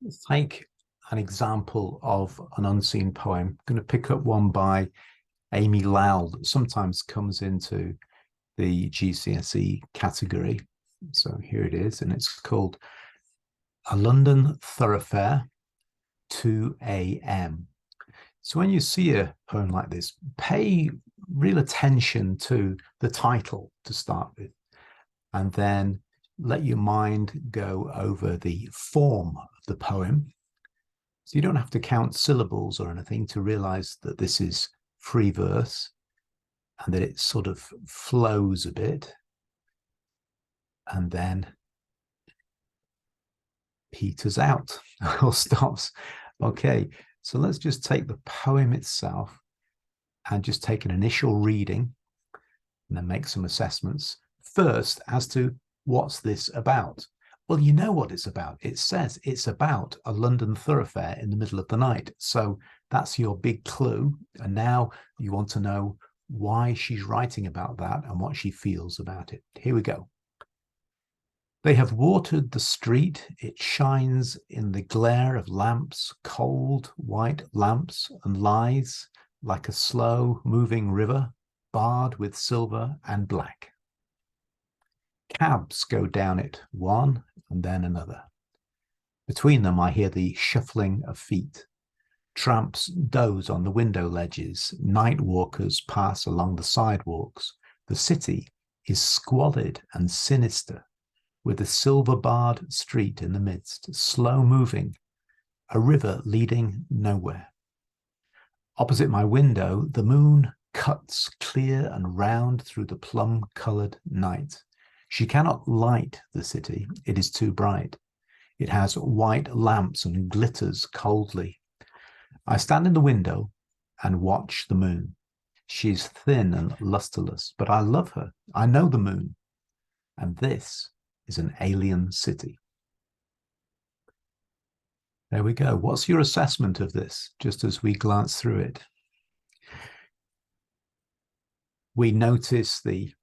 Let's take an example of an unseen poem. I'm going to pick up one by Amy Lowell that sometimes comes into the GCSE category. So here it is, and it's called A London Thoroughfare, 2 a.m. So when you see a poem like this, pay real attention to the title to start with, and then let your mind go over the form of the poem. So you don't have to count syllables or anything to realize that this is free verse and that it sort of flows a bit and then peters out or stops. Okay, so let's just take the poem itself and just take an initial reading and then make some assessments. First, as to what's this about? Well, you know what it's about. It says it's about a London thoroughfare in the middle of the night. So that's your big clue. And now you want to know why she's writing about that and what she feels about it. Here we go. They have watered the street. It shines in the glare of lamps, cold white lamps, and lies like a slow moving river, barred with silver and black. Cabs go down it, one and then another. Between them, I hear the shuffling of feet. Tramps doze on the window ledges. Night walkers pass along the sidewalks. The city is squalid and sinister, with a silver-barred street in the midst, slow-moving, a river leading nowhere. Opposite my window, the moon cuts clear and round through the plum-coloured night. She cannot light the city. It is too bright. It has white lamps and glitters coldly. I stand in the window and watch the moon. She is thin and lusterless, but I love her. I know the moon. And this is an alien city. There we go. What's your assessment of this, just as we glance through it? We notice the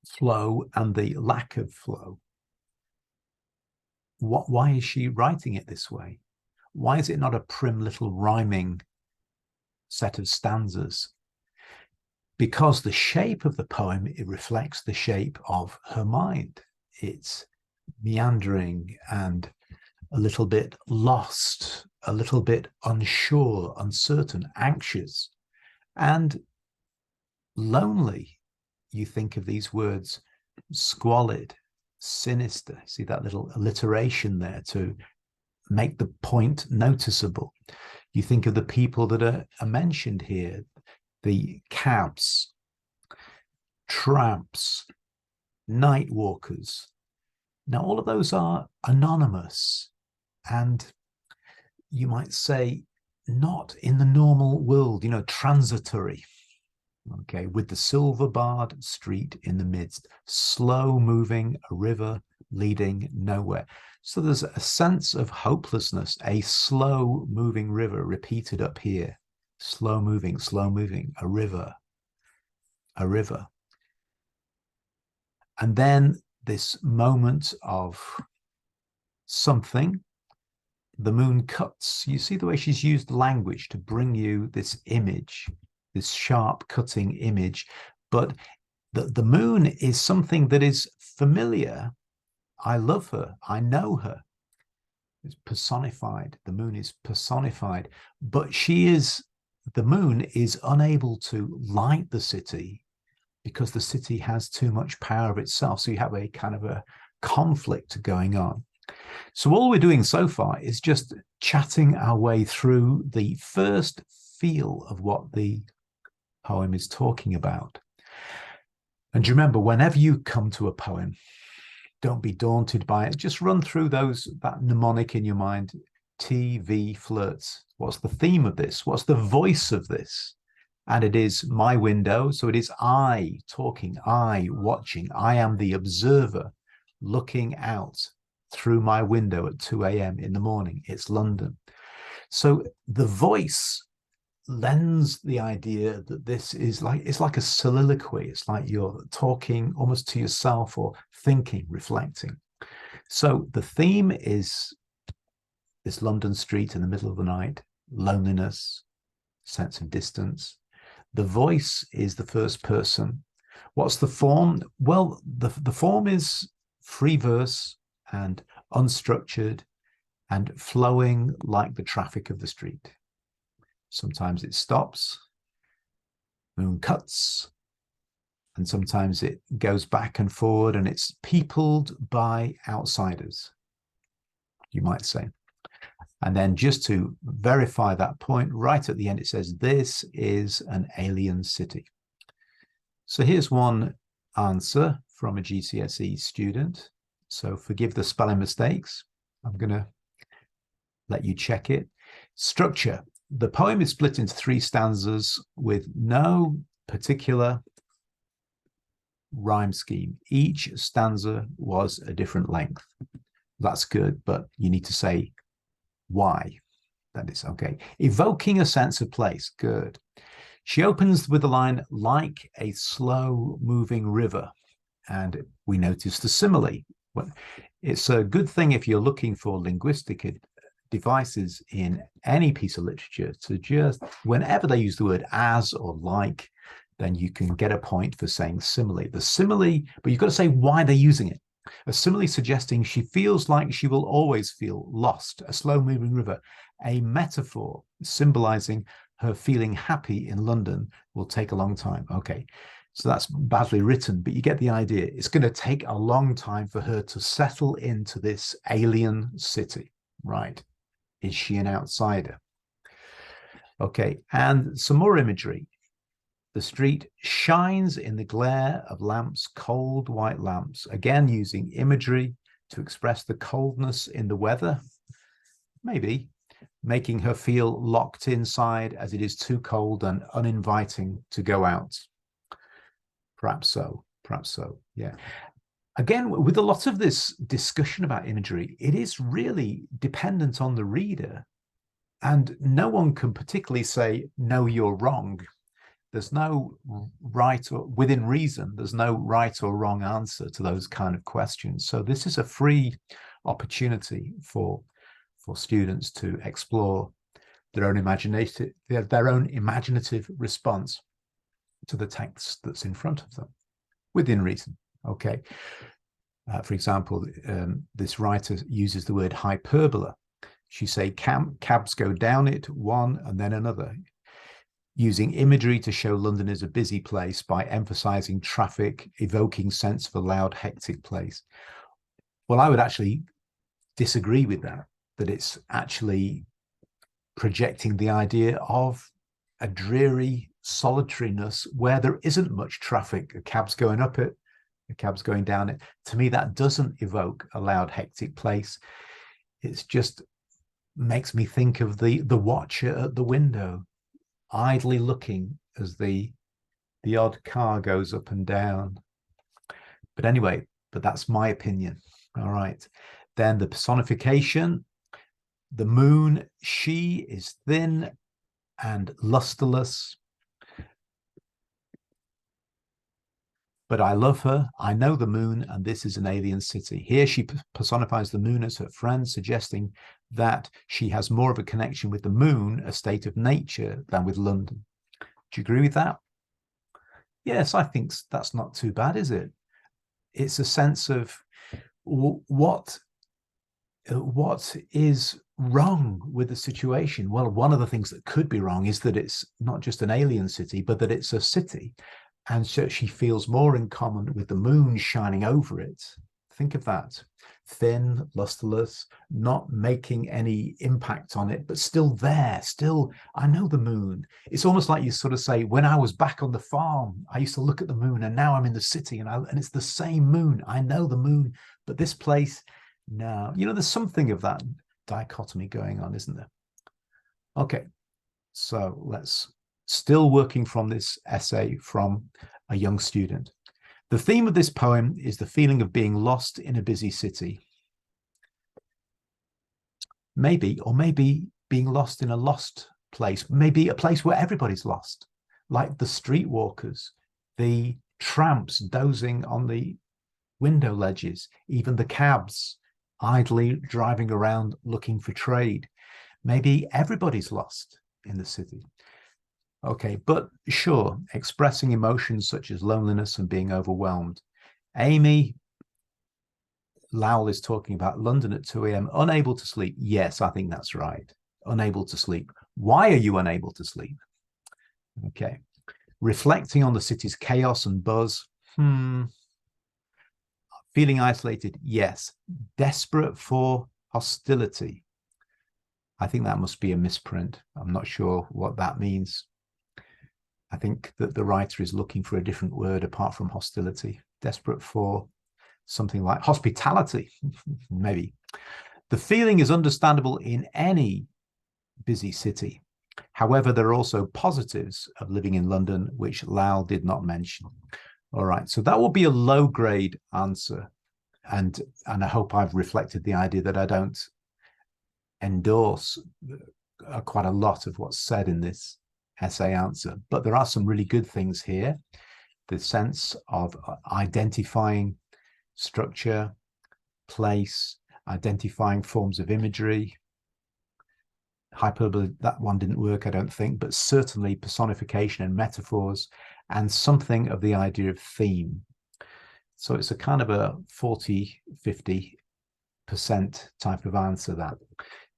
flow and the lack of flow. Why is she writing it this way? Why is it not a prim little rhyming set of stanzas? Because the shape of the poem, it reflects the shape of her mind. It's meandering and a little bit lost, a little bit unsure, uncertain, anxious, and lonely. You think of these words, squalid, sinister. See that little alliteration there to make the point noticeable. You think of the people that are mentioned here, the cabs, tramps, night walkers. Now, all of those are anonymous and you might say not in the normal world, transitory. Okay, with the silver-barred street in the midst, slow-moving, a river leading nowhere. So there's a sense of hopelessness, a slow-moving river repeated up here. Slow-moving, a river, a river. And then this moment of something, the moon cuts. You see the way she's used language to bring you this image, this sharp cutting image, but the moon is something that is familiar. I love her. I know her. It's personified. The moon is personified, but the moon is unable to light the city because the city has too much power of itself. So you have a kind of a conflict going on. So all we're doing so far is just chatting our way through the first feel of what the poem is talking about. And remember, whenever you come to a poem, don't be daunted by it. Just run through that mnemonic in your mind. TV flirts. What's the theme of this? What's the voice of this? And it is my window. So it is I talking, I watching. I am the observer looking out through my window at 2 a.m. in the morning. It's London. So the voice lends the idea that this is it's like a soliloquy. It's like you're talking almost to yourself or thinking, reflecting. So the theme is this London street in the middle of the night, loneliness, sense of distance. The voice is the first person. What's the form? Well, the form is free verse and unstructured and flowing like the traffic of the street. Sometimes it stops, moon cuts, and sometimes it goes back and forward, and it's peopled by outsiders, you might say. And then just to verify that point, right at the end, it says, this is an alien city. So here's one answer from a GCSE student. So forgive the spelling mistakes. I'm going to let you check it. Structure. The poem is split into 3 stanzas with no particular rhyme scheme. Each stanza was a different length. That's good, but you need to say why. That is okay. Evoking a sense of place. Good. She opens with the line, like a slow moving river. And we notice the simile. It's a good thing if you're looking for linguistic devices in any piece of literature to just, whenever they use the word as or like, then you can get a point for saying simile. The simile, but you've got to say why they're using it. A simile suggesting she feels like she will always feel lost, a slow-moving river. A metaphor symbolizing her feeling happy in London will take a long time. Okay, so that's badly written, but you get the idea. It's going to take a long time for her to settle into this alien city, right? Is she an outsider? Okay, and some more imagery. The street shines in the glare of lamps, cold white lamps, again using imagery to express the coldness in the weather, maybe making her feel locked inside as it is too cold and uninviting to go out. Perhaps so, yeah. Again, with a lot of this discussion about imagery, it is really dependent on the reader, and no one can particularly say, no, you're wrong. There's no right or within reason, there's no right or wrong answer to those kind of questions. So this is a free opportunity for students to explore their own imaginative response to the text that's in front of them within reason. Okay. For example, this writer uses the word hyperbola. She say cabs go down it, one and then another, using imagery to show London is a busy place by emphasizing traffic, evoking sense of a loud, hectic place. Well, I would actually disagree with that it's actually projecting the idea of a dreary solitariness where there isn't much traffic. A cab's going up it, a cab's going down it. To me, that doesn't evoke a loud, hectic place. It's just makes me think of the watcher at the window, idly looking as the odd car goes up and down. But anyway, that's my opinion. All right. Then the personification, the moon, she is thin and lusterless, but I love her. I know the moon, and this is an alien city. Here she personifies the moon as her friend, suggesting that she has more of a connection with the moon, a state of nature, than with London. Do you agree with that? Yes, I think that's not too bad, is it? It's a sense of what is wrong with the situation. Well, one of the things that could be wrong is that it's not just an alien city, but that it's a city. And so she feels more in common with the moon shining over it. Think of that. Thin, lusterless, not making any impact on it, but still there. Still, I know the moon. It's almost like you sort of say, when I was back on the farm, I used to look at the moon, and now I'm in the city, and it's the same moon. I know the moon, but this place, no. You know, there's something of that dichotomy going on, isn't there? Okay, so let's still working from this essay from a young student. The theme of this poem is the feeling of being lost in a busy city. Maybe being lost in a lost place, maybe a place where everybody's lost, like the streetwalkers, the tramps dozing on the window ledges, even the cabs idly driving around looking for trade. Maybe everybody's lost in the city. Okay, but sure, expressing emotions such as loneliness and being overwhelmed. Amy Lowell is talking about London at 2 a.m., unable to sleep. Yes, I think that's right. Unable to sleep. Why are you unable to sleep? Okay. Reflecting on the city's chaos and buzz. Feeling isolated. Yes. Desperate for hostility. I think that must be a misprint. I'm not sure what that means. I think that the writer is looking for a different word apart from hostility. Desperate for something like hospitality, maybe. The feeling is understandable in any busy city. However, there are also positives of living in London, which Lowell did not mention. All right, so that will be a low grade answer. And I hope I've reflected the idea that I don't endorse quite a lot of what's said in this essay answer, but there are some really good things here. The sense of identifying structure, place, identifying forms of imagery. Hyperbole, that one didn't work, I don't think, but certainly personification and metaphors, and something of the idea of theme. So it's a kind of a 40-50% type of answer, that.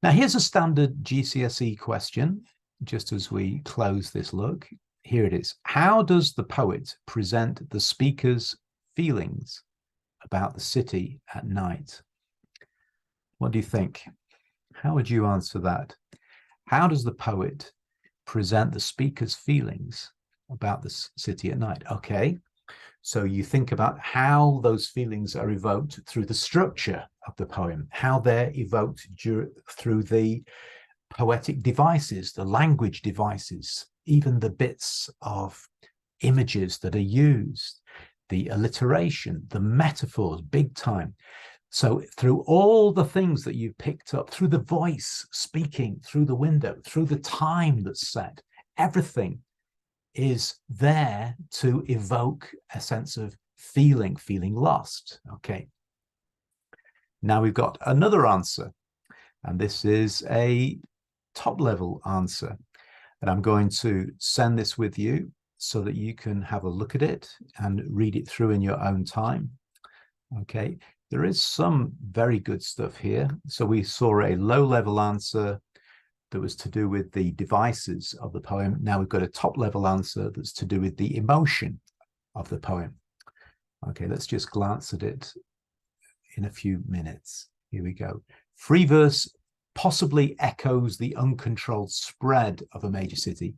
Now, here's a standard GCSE question, just as we close this look. Here it is. How does the poet present the speaker's feelings about the city at night? What do you think? How would you answer that? How does the poet present the speaker's feelings about the city at night? Okay, so you think about how those feelings are evoked through the structure of the poem, how they're evoked through the poetic devices, the language devices, even the bits of images that are used, the alliteration, the metaphors, big time. So through all the things that you've picked up, through the voice speaking, through the window, through the time that's set, everything is there to evoke a sense of feeling lost. Okay. Now we've got another answer, and this is a top level answer. And I'm going to send this with you so that you can have a look at it and read it through in your own time. Okay. There is some very good stuff here. So we saw a low-level answer that was to do with the devices of the poem. Now we've got a top-level answer that's to do with the emotion of the poem. Okay, let's just glance at it in a few minutes. Here we go. Free verse possibly echoes the uncontrolled spread of a major city.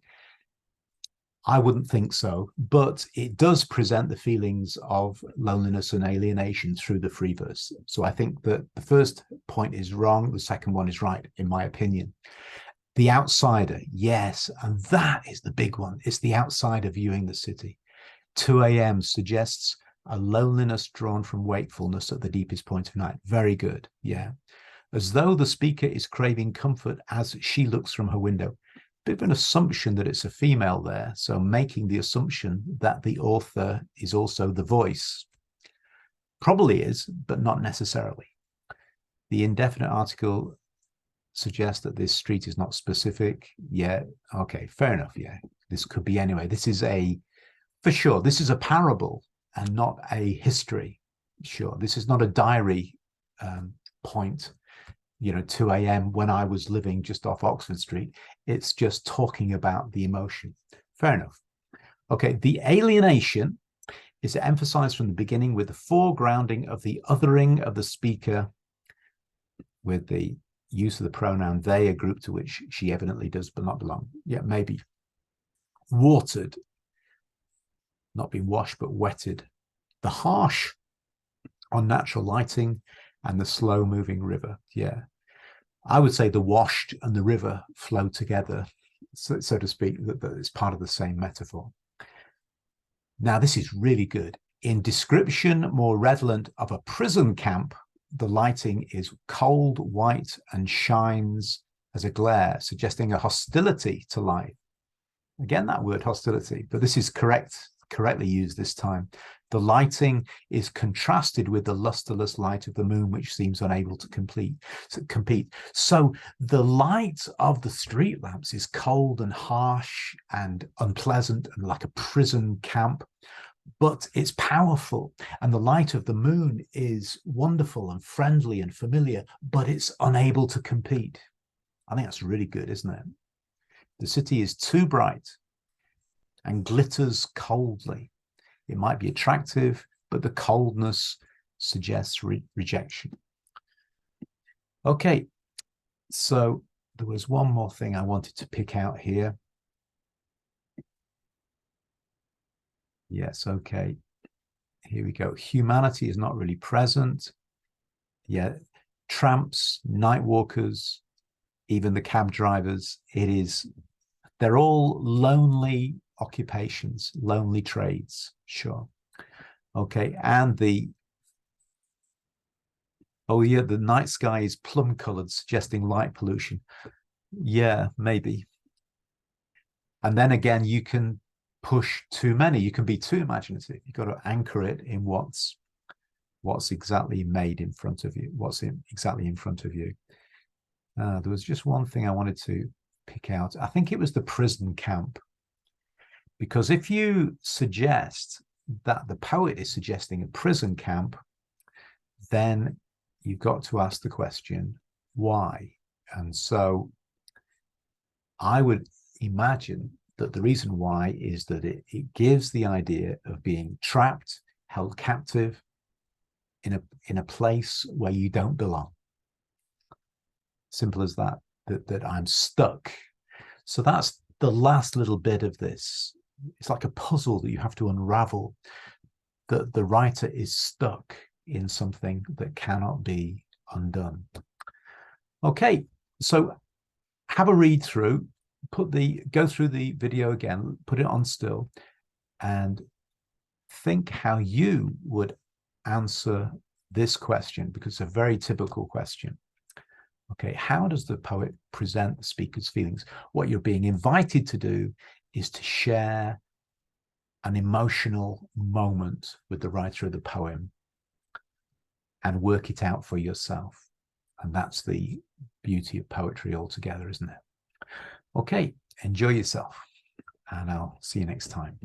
I wouldn't think so, but it does present the feelings of loneliness and alienation through the free verse. So I think that the first point is wrong. The second one is right, in my opinion. The outsider, yes, and that is the big one. It's the outsider viewing the city. 2 a.m. suggests a loneliness drawn from wakefulness at the deepest point of night. Very good, yeah. As though the speaker is craving comfort as she looks from her window. Bit of an assumption that it's a female there, so making the assumption that the author is also the voice. Probably is, but not necessarily. The indefinite article suggests that this street is not specific. Yeah, okay, fair enough, yeah. This could be anyway. This is for sure, this is a parable and not a history. Sure, this is not a diary point. 2 a.m. when I was living just off Oxford Street. It's just talking about the emotion. Fair enough. Okay, the alienation is emphasized from the beginning with the foregrounding of the othering of the speaker with the use of the pronoun they, a group to which she evidently does but not belong. Yeah, maybe. Watered, not being washed but wetted. The harsh, unnatural lighting and the slow moving river. Yeah. I would say the washed and the river flow together, so to speak, that it's part of the same metaphor. Now, this is really good. In description more redolent of a prison camp, the lighting is cold, white, and shines as a glare, suggesting a hostility to life. Again, that word hostility, but this is correct correctly used this time. The lighting is contrasted with the lusterless light of the moon, which seems unable to compete. So the light of the street lamps is cold and harsh and unpleasant and like a prison camp, but it's powerful. And the light of the moon is wonderful and friendly and familiar, but it's unable to compete. I think that's really good, isn't it? The city is too bright and glitters coldly. It might be attractive, but the coldness suggests rejection. Okay, so there was one more thing I wanted to pick out here. Yes, okay. Here we go. Humanity is not really present. Yeah, tramps, night walkers, even the cab drivers, they're all lonely occupations, lonely trades, sure. Okay, and the night sky is plum colored, suggesting light pollution. Yeah, maybe. And then again, you can push too many. You can be too imaginative. You've got to anchor it in what's exactly made in front of you, exactly in front of you. There was just one thing I wanted to pick out. I think it was the prison camp. Because if you suggest that the poet is suggesting a prison camp, then you've got to ask the question, why? And so I would imagine that the reason why is that it gives the idea of being trapped, held captive in a place where you don't belong. Simple as that, that I'm stuck. So that's the last little bit of this. It's like a puzzle that you have to unravel. That the writer is stuck in something that cannot be undone. Okay, so have a read through, go through the video again, put it on still, and think how you would answer this question, because it's a very typical question. Okay, how does the poet present the speaker's feelings? What you're being invited to do is to share an emotional moment with the writer of the poem and work it out for yourself. And that's the beauty of poetry altogether, isn't it? Okay, enjoy yourself, and I'll see you next time.